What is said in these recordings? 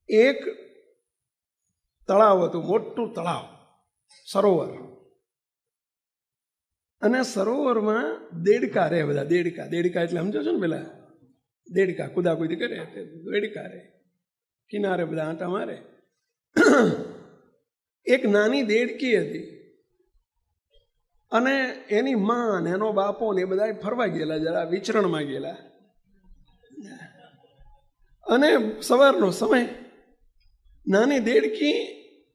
એક તળાવ હતું, મોટું તળાવ, સરોવર. અને સરોવરમાં દેડકા રહે, બધા દેડકા. દેડકા એટલે સમજો છો ને, પેલા દેડકા કુદાકુદી કરે, દેડકા રહે કિનારે, બધા આંટા મારે. એક નાની દેડકી હતી અને એની માં ને એનો બાપો ને એ બધા ફરવા ગયેલા, જરા વિચરણમાં ગયેલા. અને સવારનો સમય, નાની દેડકી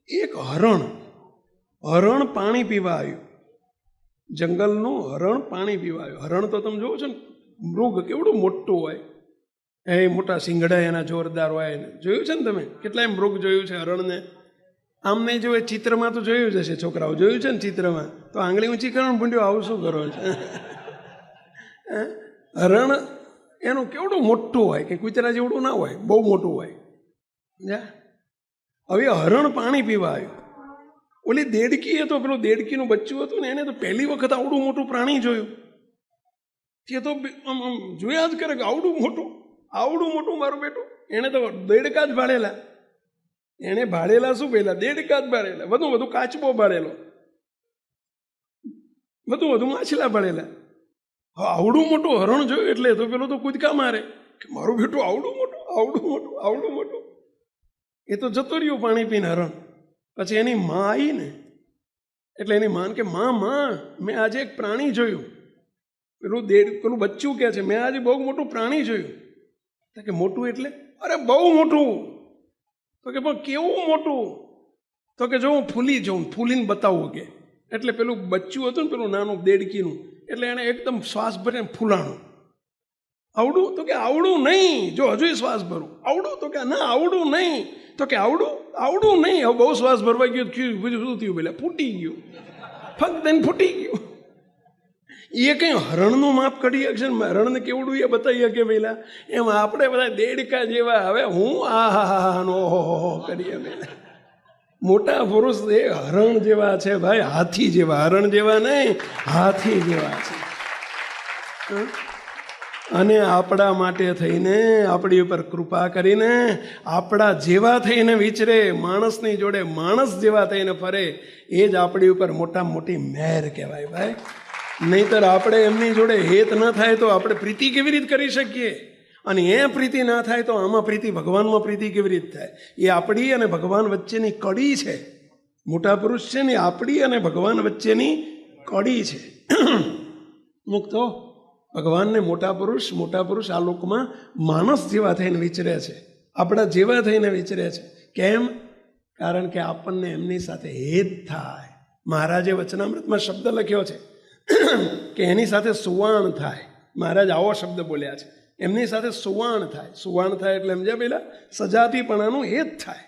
એક હરણ પાણી પીવા આવ્યું. જંગલનું હરણ પાણી પીવા આવ્યું. હરણ તો તમે જોવો છો ને, મૃગ કેવડું મોટું હોય, એ મોટા શિંગડા એના જોરદાર હોય. જોયું છે ને તમે? કેટલાય મૃગ જોયું છે હરણને? આમ નહીં જોયું, ચિત્રમાં તો જોયું જ હશે, છોકરાઓ જોયું છે ને ચિત્રમાં. તો આંગળી ઊંચી કરો ને, ભૂંડ્યો આવું શું કરો છો? હરણ એનું કેવડું મોટું હોય, કે કૂતરા જેવડું ના હોય, બહુ મોટું હોય. હવે હરણ પાણી પીવા આવ્યું. ઓલી દેડકીએ તો પેલું દેડકીનું બચ્ચું હતું ને, એને તો પહેલી વખત આવડું મોટું પ્રાણી જોયું. તે તો જોયા જ કરે કે આવડું મોટું મારું બેટું. એને તો દેડકા જ ભાળેલા. એને ભાળેલા શું? પહેલા દેડકા જ ભાળેલા, વધુ કાચબો ભાળેલો, વધુ માછલા ભાળેલા. આવડું મોટું હરણ જોયું એટલે તો પેલો તો કૂદકા મારે કે મારું બેટું આવડું મોટું. એ તો જતો રહ્યું પાણી પીને હરણ. પછી એની માં આવી ને, એટલે એની માન કે માં મેં આજે એક પ્રાણી જોયું. પેલું બચ્ચું કે છે, મેં આજે બહુ મોટું પ્રાણી જોયું. કે મોટું એટલે? અરે બહુ મોટું. તો કે પણ કેવું મોટું? તો કે જો હું ફૂલીને બતાવું કે. એટલે પેલું બચ્ચું હતું ને, પેલું નાનું દેડકીનું, એટલે એને એકદમ શ્વાસ ભરીને ફૂલાણું. આવડું? તો કે આવડું નહીં, જો હજુ શ્વાસ ભરું. આવડું? તો કે ના આવડું નહીં. તો કે આવડું નહીં. હવે બહુ શ્વાસ ભરવા ગયો, બીજું શું થયું? પેલા ફૂટી ગયું, ફક્ત એને ફૂટી ગયું. એ કંઈ હરણનું માપ કાઢી શકશે ને, હરણને કેવડું એ બતાવી શકે પેલા. એમ આપણે બધા દેડકા જેવા. હવે હું આહાનો કરીએ પેલા. મોટા પુરુષ એ હરણ જેવા છે ભાઈ, હાથી જેવા. હરણ જેવા નહીં, હાથી જેવા છે. અને આપણા માટે થઈને, આપણી ઉપર કૃપા કરીને, આપણા જેવા થઈને વિચરે, માણસની જોડે માણસ જેવા થઈને ફરે, એ જ આપણી ઉપર મોટામાં મોટી મહેર કહેવાય ભાઈ. નહીંતર આપણે એમની જોડે હેત ન થાય તો આપણે પ્રીતિ કેવી રીતે કરી શકીએ? અને એ પ્રીતિ ના થાય તો આમાં પ્રીતિ, ભગવાનમાં પ્રીતિ કેવી રીતે થાય? એ આપણી અને ભગવાન વચ્ચેની કડી છે. મોટા પુરુષ છે ને, આપણી અને ભગવાન વચ્ચેની કડી છે. મુક્તો ભગવાનને મોટા પુરુષ આ લોકમાં માણસ જેવા થઈને વિચરે છે, આપણા જેવા થઈને વિચરે છે. કેમ? કારણ કે આપણને એમની સાથે હેત થાય. મહારાજે વચનામૃતમાં શબ્દ લખ્યો છે કે એની સાથે સુવાણ થાય. મહારાજ આવો શબ્દ બોલ્યા છે, એમની સાથે સુવાણ થાય. સુવાણ થાય એટલે સમજ્યા પેલા? સજાતીપણાનું હેત થાય.